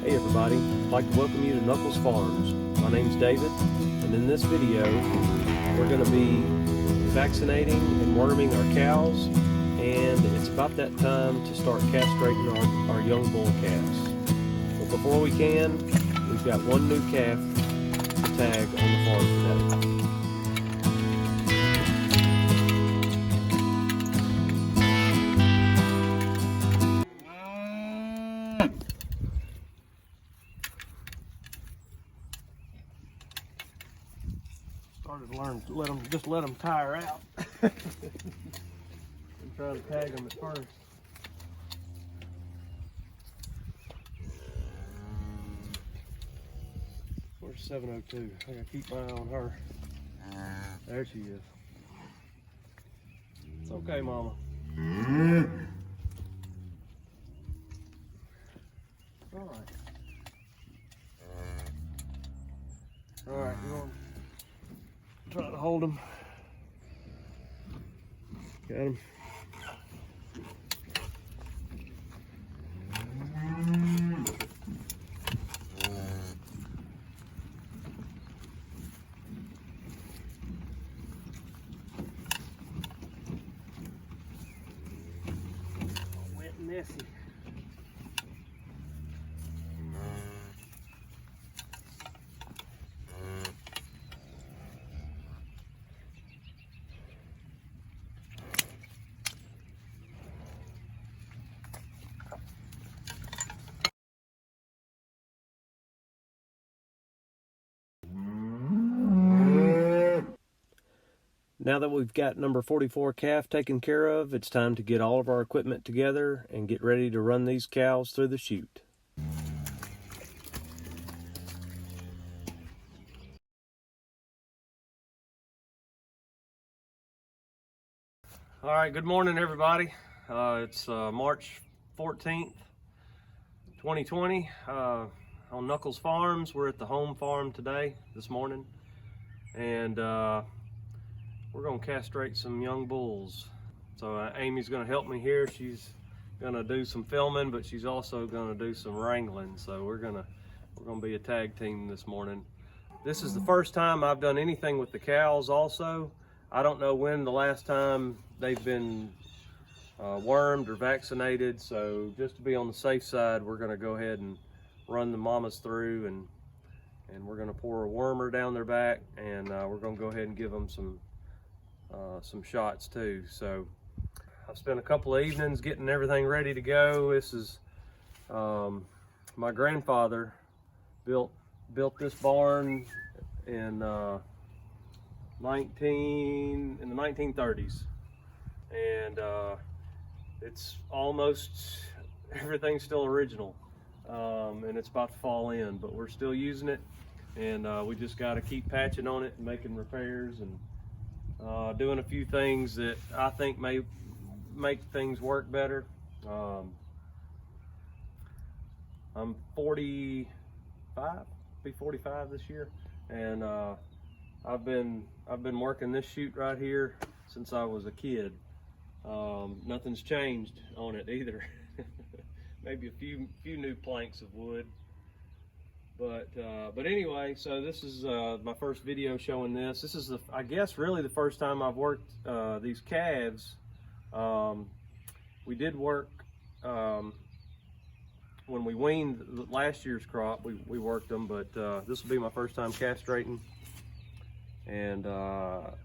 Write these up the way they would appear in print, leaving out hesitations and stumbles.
Hey everybody, I'd like to welcome you to Nuckolls Farms. My name's David, and in this video we're going to be vaccinating and worming our cows, and it's about that time to start castrating our young bull calves. But before we can, we've got one new calf to tag on the farm today. Started to learn, let them tire out. And try to tag them at first. Where's 702? I gotta keep my eye on her. There she is. It's okay, Mama. All right. All right, you want to try to hold him. Got him. Wet and messy. Now that we've got number 44 calf taken care of, it's time to get all of our equipment together and get ready to run these cows through the chute. All right, good morning everybody. It's March 14th, 2020 on Nuckolls Farms. We're at the home farm today, this morning, and we're gonna castrate some young bulls. So Amy's gonna help me here. She's gonna do some filming, but she's also gonna do some wrangling. So we're gonna be a tag team this morning. This is the first time I've done anything with the cows also. I don't know when the last time they've been wormed or vaccinated. So just to be on the safe side, we're gonna go ahead and run the mamas through, and we're gonna pour a wormer down their back, and we're gonna go ahead and give them some shots too. So I've spent a couple of evenings getting everything ready to go. This is my grandfather built this barn in the 1930s, and it's almost everything's still original, and it's about to fall in, but we're still using it, and we just got to keep patching on it and making repairs and doing a few things that I think may make things work better. I'm 45, be 45 this year, and I've been working this chute right here since I was a kid. Nothing's changed on it either. Maybe a few new planks of wood. But anyway, so this is my first video showing this. This is, I guess, really the first time I've worked these calves. We did work when we weaned last year's crop. We worked them, but this will be my first time castrating. And I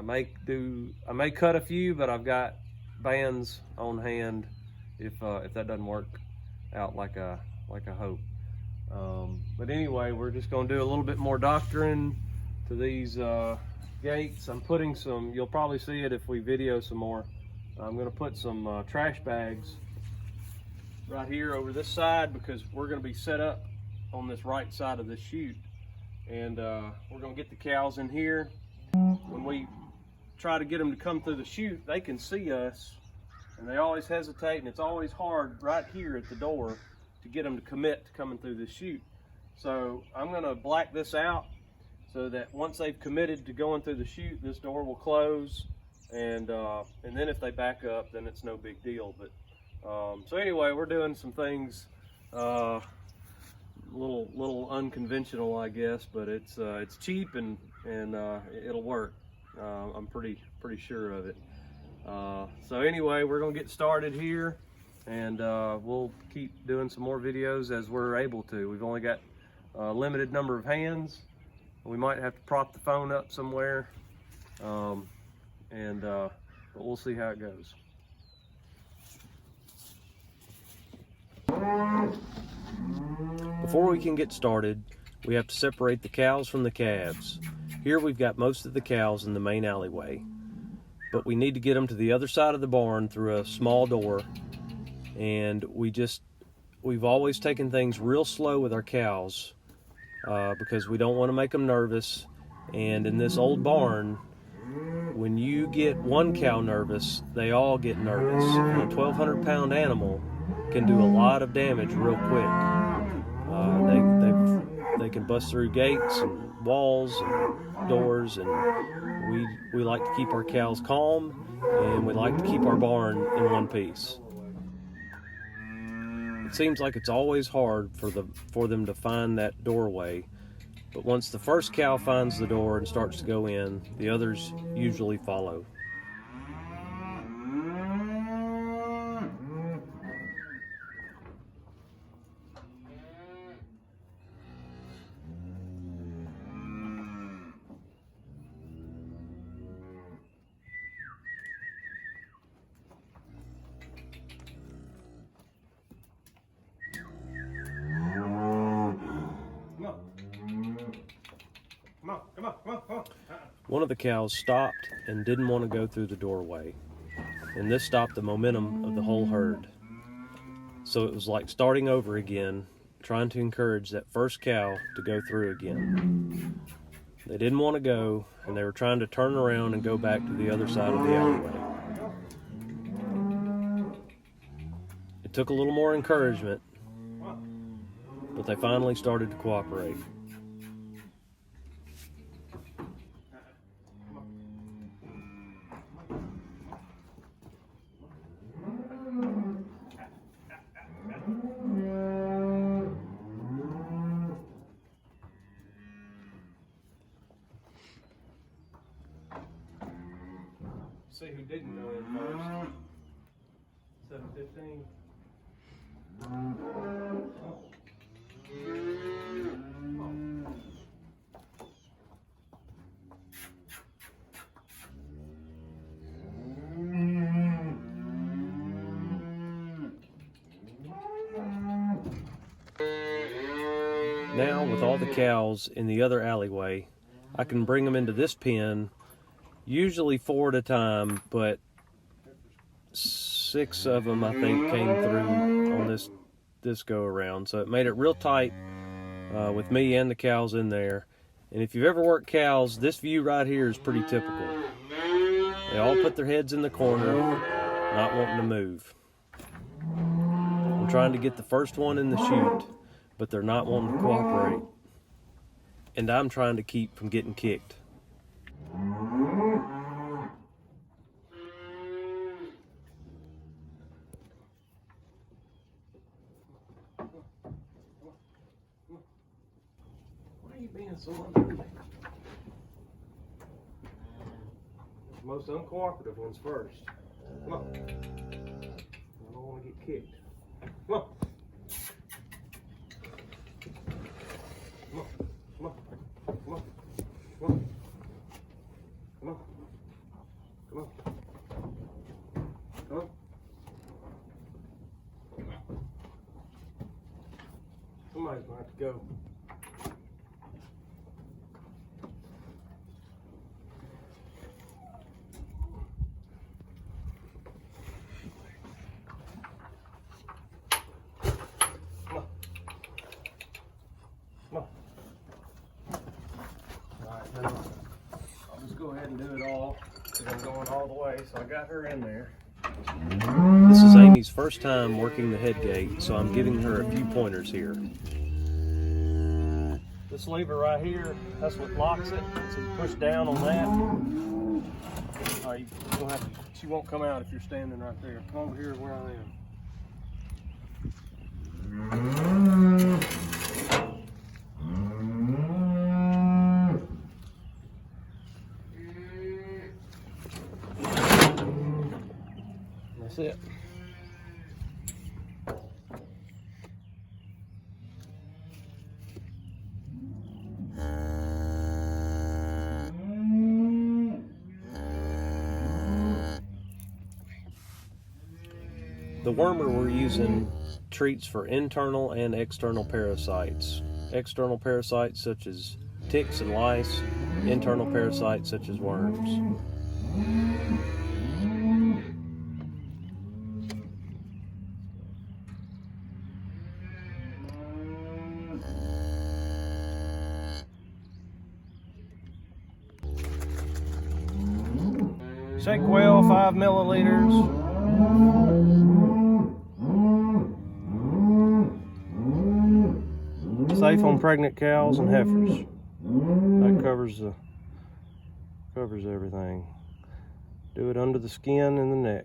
may cut a few, but I've got bands on hand if that doesn't work out like I hope. But anyway, we're just going to do a little bit more doctoring to these gates. I'm putting some, you'll probably see it if we video some more. I'm going to put some trash bags right here over this side, because we're going to be set up on this right side of this chute. And we're going to get the cows in here. When we try to get them to come through the chute, they can see us, and they always hesitate, and it's always hard right here at the door to get them to commit to coming through the chute. So I'm going to black this out so that once they've committed to going through the chute, this door will close, and then if they back up, then it's no big deal. But so anyway, we're doing some things little unconventional, I guess, but it's cheap and it'll work. I'm pretty sure of it. So anyway, we're gonna get started here, and we'll keep doing some more videos as we're able to. We've only got a limited number of hands. We might have to prop the phone up somewhere, but we'll see how it goes. Before we can get started, we have to separate the cows from the calves. Here we've got most of the cows in the main alleyway, but we need to get them to the other side of the barn through a small door, and we've always taken things real slow with our cows because we don't want to make them nervous. And in this old barn, when you get one cow nervous, they all get nervous, and a 1,200-pound animal can do a lot of damage real quick. They can bust through gates and walls and doors, and we like to keep our cows calm, and we like to keep our barn in one piece. It seems like it's always hard for them to find that doorway, but once the first cow finds the door and starts to go in, the others usually follow. One of the cows stopped and didn't want to go through the doorway, and this stopped the momentum of the whole herd. So it was like starting over again, trying to encourage that first cow to go through again. They didn't want to go, and they were trying to turn around and go back to the other side of the alleyway. It took a little more encouragement, but they finally started to cooperate. See who didn't go in first. 7:15. Now, with all the cows in the other alleyway, I can bring them into this pen, usually 4 at a time, but 6 of them I think came through on this go around. So it made it real tight with me and the cows in there. And if you've ever worked cows, this view right here is pretty typical. They all put their heads in the corner, not wanting to move. I'm trying to get the first one in the chute, but they're not wanting to cooperate. And I'm trying to keep from getting kicked. Why are you being so unruly? The most uncooperative ones first. Come on. I don't want to get kicked. Come on. Come on. Come on. Come on. Come on. Come on. Come on. Come on. Somebody's gonna have to go. Come on. Come on. Alright, now I'll just go ahead and do it all because I'm going all the way, so I got her in there. This is Amy's first time working the head gate, so I'm giving her a few pointers here. This lever right here, that's what locks it. So you push down on that. She won't come out if you're standing right there. Come over here where I am. That's it. The wormer we're using treats for internal and external parasites. External parasites such as ticks and lice, internal parasites such as worms. Shake well, 5 milliliters. Safe on pregnant cows and heifers. That covers everything. Do it under the skin and the neck.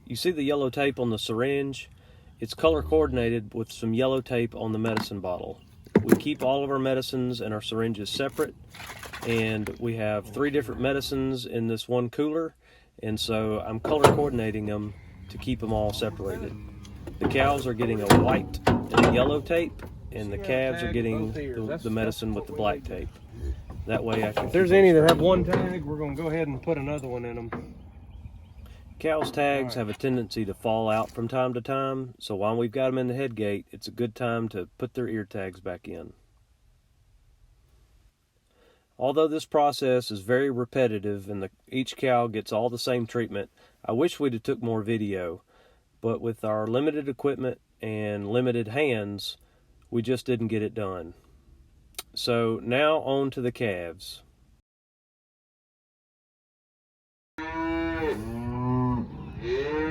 You see the yellow tape on the syringe? It's color coordinated with some yellow tape on the medicine bottle. We keep all of our medicines and our syringes separate, and we have 3 different medicines in this one cooler, and so I'm color coordinating them to keep them all separated. The cows are getting a white and a yellow tape, and the calves are getting the medicine with the black tape. That way I can... If there's any that have one tag, we're going to go ahead and put another one in them. Cows' tags have a tendency to fall out from time to time, so while we've got them in the head gate, it's a good time to put their ear tags back in. Although this process is very repetitive and each cow gets all the same treatment, I wish we'd have took more video, but with our limited equipment and limited hands, we just didn't get it done. So now on to the calves.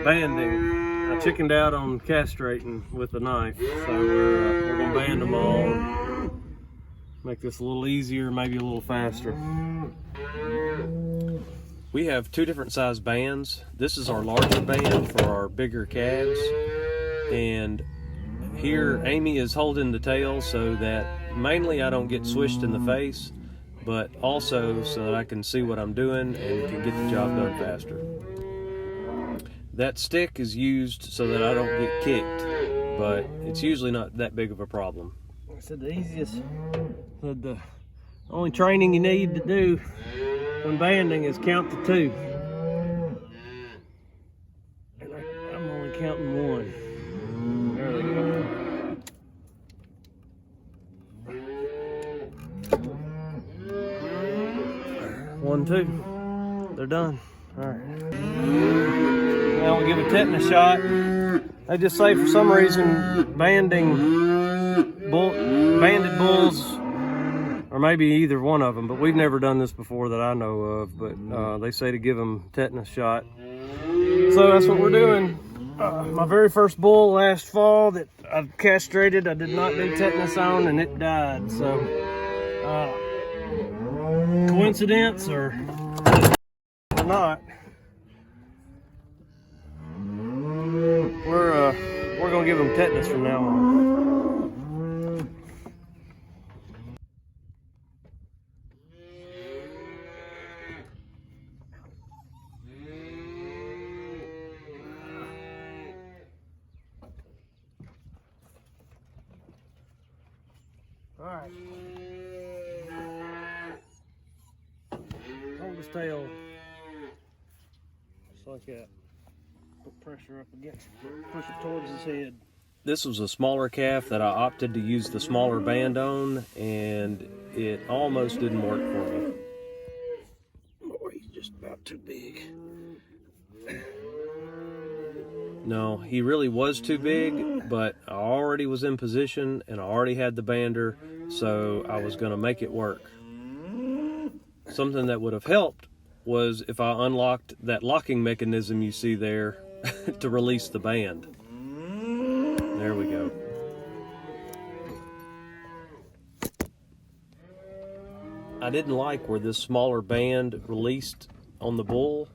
Banding. I chickened out on castrating with a knife, so we're going to band them all and make this a little easier, maybe a little faster. We have 2 different size bands. This is our larger band for our bigger calves, and here Amy is holding the tail so that mainly I don't get swished in the face, but also so that I can see what I'm doing and can get the job done faster. That stick is used so that I don't get kicked, but it's usually not that big of a problem. I said the easiest, the only training you need to do when banding is count to 2. And I'm only counting 1. There they go. 1, 2. They're done. All right. Now we'll give a tetanus shot. They just say for some reason banded bulls, or maybe either one of them, but we've never done this before that I know of, but they say to give them tetanus shot. So that's what we're doing. My very first bull last fall that I castrated, I did not do tetanus on, and it died. So coincidence or not, we're gonna give them tetanus from now on. All right. Hold his tail just like that. Put pressure up against it. Push it towards his head. This was a smaller calf that I opted to use the smaller band on, and it almost didn't work for me. Boy, he's just about too big. No, he really was too big, but I already was in position and I already had the bander, so I was going to make it work. Something that would have helped was if I unlocked that locking mechanism you see there to release the band. There we go. I didn't like where this smaller band released on the bull,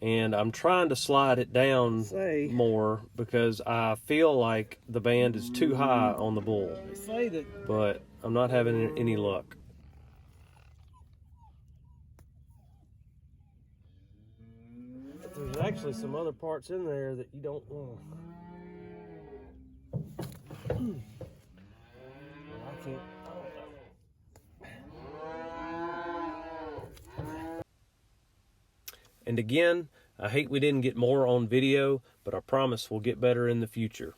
and I'm trying to slide it down more because I feel like the band is too high on the bull, but I'm not having any luck. There's actually some other parts in there that you don't want. I can't. And again, I hate we didn't get more on video, but I promise we'll get better in the future.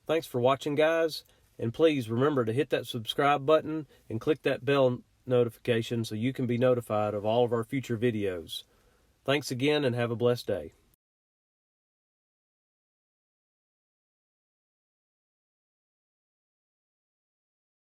Thanks for watching, guys, and please remember to hit that subscribe button and click that bell notification so you can be notified of all of our future videos. Thanks again and have a blessed day.